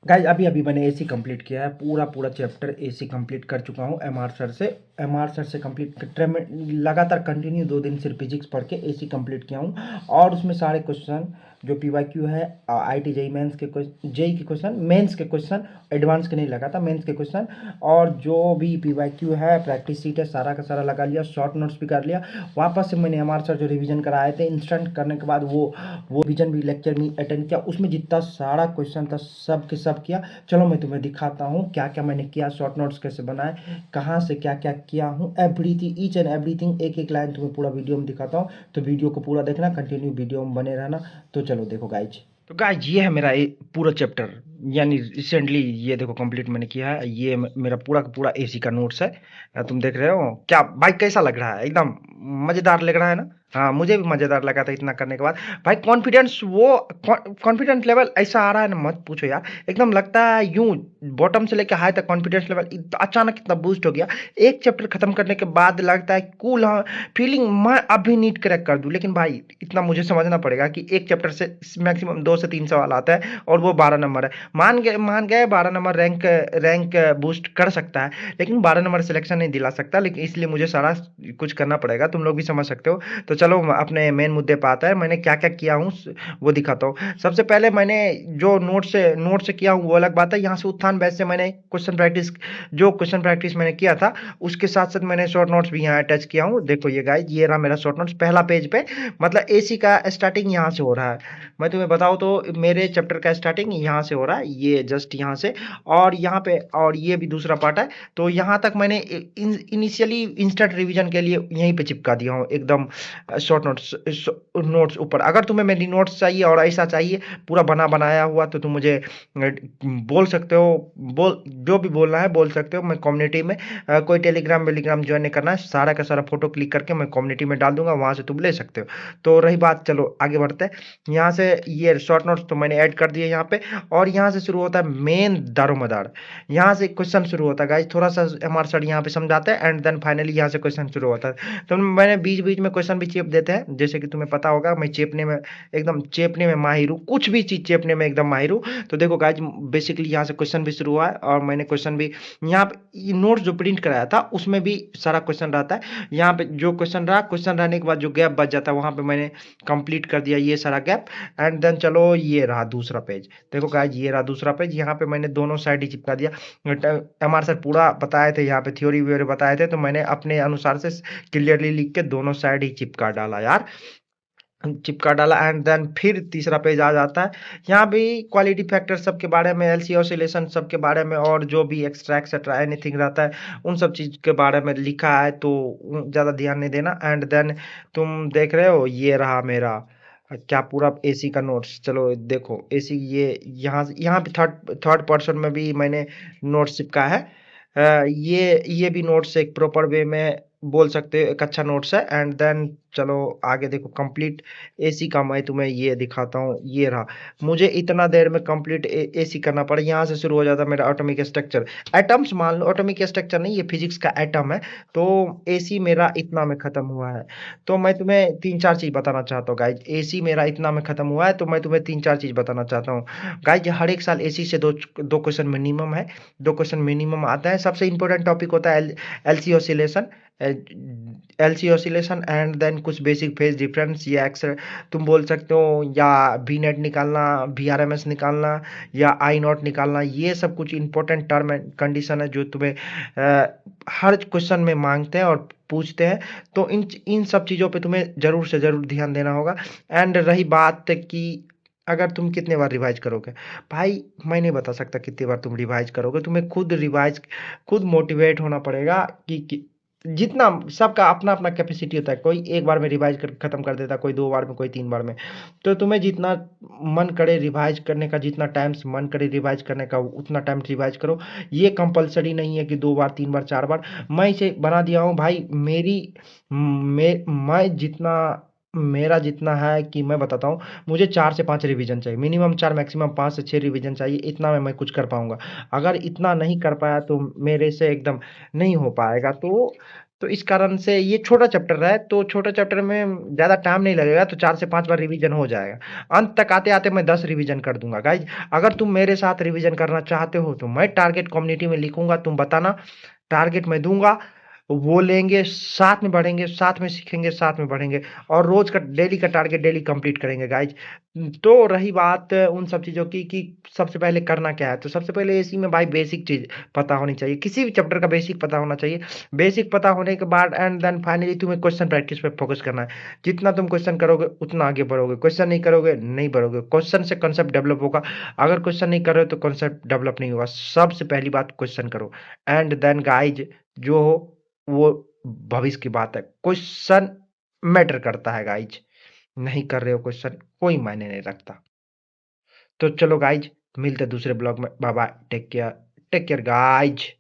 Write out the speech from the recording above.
Guys अभी मैंने AC complete किया है, पूरा चैप्टर एसी कंप्लीट कर चुका हूँ एमआर सर से कंप्लीट लगातार कंटिन्यू 2 दिन सिर्फ फिजिक्स पढ़ के एसी कंप्लीट किया हूँ। और उसमें सारे क्वेश्चन जो पीवाईक्यू है, आईटी जेई मेंस के जेई के क्वेश्चन, मेंस के क्वेश्चन, एडवांस के नहीं लगा था, मेंस के क्वेश्चन, और जो भी पीवाईक्यू है, प्रैक्टिस सीट है, सारा का सारा लगा लिया, शॉर्ट नोट्स भी कर लिया। वापस से मैंने एमआर सर जो रिवीजन कराए थे इंस्टेंट करने के बाद वो रिवीजन भी लेक्चर में अटेंड किया, उसमें जितना सारा क्वेश्चन था सब के सब किया। चलो मैं तुम्हें दिखाता हूँ क्या क्या मैंने किया, शॉर्ट नोट्स कैसे बनाए, कहाँ से क्या क्या किया हूँ, एवरीथिंग, ईच एंड एवरीथिंग, एक एक लाइन तुम्हें पूरा वीडियो में दिखाता हूँ। तो वीडियो को पूरा देखना, कंटिन्यू वीडियो में बने रहना। तो चलो देखो गाइज, तो गाइज ये है मेरा पूरा चैप्टर, यानी रिसेंटली ये देखो कंप्लीट मैंने किया है। ये मेरा पूरा का पूरा एसी का नोट्स है। तुम देख रहे हो क्या भाई, कैसा लग रहा है? एकदम मजेदार लग रहा है ना? हाँ, मुझे भी मजेदार लगा था इतना करने के बाद। भाई कॉन्फिडेंस, वो कॉन्फिडेंस लेवल ऐसा आ रहा है ना, मत पूछो यार। एकदम लगता है यूं बॉटम से लेकर हाई तक कॉन्फिडेंस लेवल अचानक इतना बूस्ट हो गया। एक चैप्टर खत्म करने के बाद लगता है कूल, हाँ फीलिंग, मैं अभी नीट क्रैक कर दूं। लेकिन भाई इतना मुझे समझना पड़ेगा कि एक चैप्टर से मैक्सिमम 2 से 3 सवाल आता है और वो 12 नंबर है। मान गए 12 नंबर रैंक बूस्ट कर सकता है, लेकिन 12 नंबर सिलेक्शन नहीं दिला सकता। लेकिन इसलिए मुझे सारा कुछ करना पड़ेगा, तुम लोग भी समझ सकते हो। तो चलो अपने मेन मुद्दे पर आता है, मैंने क्या क्या किया हूँ वो दिखाता हूँ। सबसे पहले मैंने जो नोट से किया हूँ वो अलग बात है। यहाँ से उत्थान बैच से मैंने क्वेश्चन प्रैक्टिस मैंने किया था, उसके साथ साथ मैंने शॉर्ट नोट्स भी यहाँ अटैच किया हूँ। देखो ये गाइस, ये रहा मेरा शॉर्ट नोट्स पहला पेज पे। मतलब एसी का स्टार्टिंग यहाँ से हो रहा है। मैं तुम्हें बताऊँ तो मेरे चैप्टर का स्टार्टिंग यहाँ से हो रहा है, ये जस्ट यहाँ से, और यहाँ पे, और ये भी दूसरा पार्ट है। तो यहाँ तक मैंने इनिशियली इंस्टेंट रिवीजन के लिए यहीं पे चिपका दिया हूँ एकदम शॉर्ट नोट्स ऊपर। अगर तुम्हें मेरी नोट्स चाहिए और ऐसा चाहिए पूरा बना बनाया हुआ, तो तुम मुझे बोल सकते हो, जो भी बोलना है बोल सकते हो। मैं कम्युनिटी में कोई टेलीग्राम वेलीग्राम ज्वाइन नहीं करना है, सारा का सारा फोटो क्लिक करके मैं कम्युनिटी में डाल दूंगा, वहां से तुम ले सकते हो। तो रही बात, चलो आगे बढ़ते हैं। यहाँ से ये शॉर्ट नोट्स तो मैंने ऐड कर दिए यहाँ पे, और यहाँ से शुरू होता है मेन दारोमदार। यहाँ से क्वेश्चन शुरू होता है गाइस, थोड़ा सा हमारे सर यहाँ पे समझाते हैं, एंड देन फाइनली यहाँ से क्वेश्चन शुरू होता है। तो मैंने बीच बीच में क्वेश्चन भी चेप देते हैं, जैसे कि तुम्हें पता होगा मैं चेपने में माहिर हूँ, कुछ भी चीज चेपने में एकदम माहिर हूँ। तो देखो गाइज, बेसिकली यहाँ से क्वेश्चन भी शुरू हुआ है, और मैंने क्वेश्चन भी यहाँ पे नोट्स जो प्रिंट कराया था उसमें भी सारा क्वेश्चन रहता है। यहाँ पे जो क्वेश्चन रहने के बाद जो गैप बच जाता है, वहां पे मैंने कंप्लीट कर दिया ये सारा गैप। एंड देन चलो ये रहा दूसरा पेज। देखो गाइज, ये रहा दूसरा पेज, यहाँ पे मैंने दोनों साइड ही चिपका दिया। हमारे सर पूरा बताए थे, यहाँ पे थ्योरी व्योरी बताए थे, तो मैंने अपने अनुसार से क्लियरली लिख के दोनों साइड ही चिपका डाला यार, चिपका डाला। एंड देन फिर तीसरा पेज आ जाता है। यहाँ भी क्वालिटी फैक्टर सब के बारे में, एलसी ऑसिलेशन सब के बारे में, और जो भी एक्स्ट्रा एक्सेट्रा एनीथिंग रहता है उन सब चीज के बारे में लिखा है, तो ज्यादा ध्यान नहीं देना। एंड देन तुम देख रहे हो ये रहा मेरा क्या पूरा एसी का नोट्स। चलो देखो एसी, ये यहाँ पे थर्ड पर्सन में भी मैंने नोट्स चिपका है। ये भी नोट्स एक प्रॉपर वे में बोल सकते हो, एक अच्छा नोट्स है। एंड देन चलो आगे देखो, कंप्लीट एसी का मैं तुम्हें ये दिखाता हूँ। ये रहा, मुझे इतना देर में कंप्लीट एसी करना पड़ा। यहाँ से शुरू हो जाता है मेरा एटॉमिक स्ट्रक्चर, एटम्स मान लो, एटॉमिक स्ट्रक्चर नहीं, ये फिजिक्स का एटम है। तो एसी मेरा इतना में खत्म हुआ है। तो मैं तुम्हें 3 4 चीज बताना चाहता हूँ गाइज, एसी मेरा इतना में खत्म हुआ है, तो मैं तुम्हें 3 4 चीज बताना चाहता हूँ गाइज। हर एक साल एसी से दो दो क्वेश्चन मिनिमम है, 2 क्वेश्चन मिनिमम आता है। सबसे इंपॉर्टेंट टॉपिक होता है LC oscillation, LC oscillation, and then कुछ बेसिक फेज डिफरेंस, या एक्सर तुम बोल सकते हो, या वी नेट निकालना, वी आर एम एस निकालना, या आई नॉट निकालना। ये सब कुछ इंपॉर्टेंट टर्म एंड कंडीशन है जो तुम्हें हर क्वेश्चन में मांगते हैं और पूछते हैं। तो इन सब चीज़ों पे तुम्हें जरूर से जरूर ध्यान देना होगा। एंड रही बात कि अगर तुम कितने बार रिवाइज करोगे, भाई मैं नहीं बता सकता कितनी बार तुम रिवाइज करोगे, तुम्हें खुद मोटिवेट होना पड़ेगा कि जितना, सबका अपना अपना कैपेसिटी होता है। कोई एक बार में रिवाइज कर खत्म कर देता है, कोई 2 बार में, कोई 3 बार में। तो तुम्हें जितना मन करे रिवाइज करने का, जितना टाइम मन करे रिवाइज करने का, उतना टाइम रिवाइज करो। ये कंपलसरी नहीं है कि 2 बार 3 बार 4 बार। मैं इसे बना दिया हूँ भाई, मैं जितना, मेरा जितना है कि मैं बताता हूँ, मुझे 4 से 5 रिवीजन चाहिए, मिनिमम 4 मैक्सिमम 5 से 6 रिवीजन चाहिए, इतना में मैं कुछ कर पाऊंगा। अगर इतना नहीं कर पाया तो मेरे से एकदम नहीं हो पाएगा। तो तो इस कारण से ये छोटा चैप्टर है, तो छोटा चैप्टर में ज़्यादा टाइम नहीं लगेगा, तो 4 से 5 बार रिवीजन हो जाएगा। अंत तक आते-आते मैं 10 रिवीजन कर दूँगा गाइज़। अगर तुम मेरे साथ रिवीजन करना चाहते हो तो मैं टारगेट कम्युनिटी में लिखूँगा, तुम बताना, टारगेट मैं दूँगा, वो लेंगे, साथ में बढ़ेंगे, साथ में सीखेंगे, साथ में बढ़ेंगे और रोज़ का डेली का टारगेट डेली कंप्लीट करेंगे गाइज़। तो रही बात उन सब चीज़ों की कि सबसे पहले करना क्या है, तो सबसे पहले इसी में भाई बेसिक चीज़ पता होनी चाहिए। किसी भी चैप्टर का बेसिक पता होना चाहिए। बेसिक पता होने के बाद एंड देन फाइनली तुम्हें क्वेश्चन प्रैक्टिस पे फोकस करना है। जितना तुम क्वेश्चन करोगे उतना आगे बढ़ोगे। क्वेश्चन नहीं करोगे, नहीं बढ़ोगे। क्वेश्चन से कांसेप्ट डेवलप होगा। अगर क्वेश्चन नहीं कर रहे हो तो कांसेप्ट डेवलप नहीं होगा। सबसे पहली बात क्वेश्चन करो एंड देन गाइज़ जो हो वो भविष्य की बात है। क्वेश्चन मैटर करता है गाइज़। नहीं कर रहे हो क्वेश्चन कोई मायने नहीं रखता। तो चलो गाइज़ मिलते हैं दूसरे ब्लॉग में। Bye bye. Take care guys.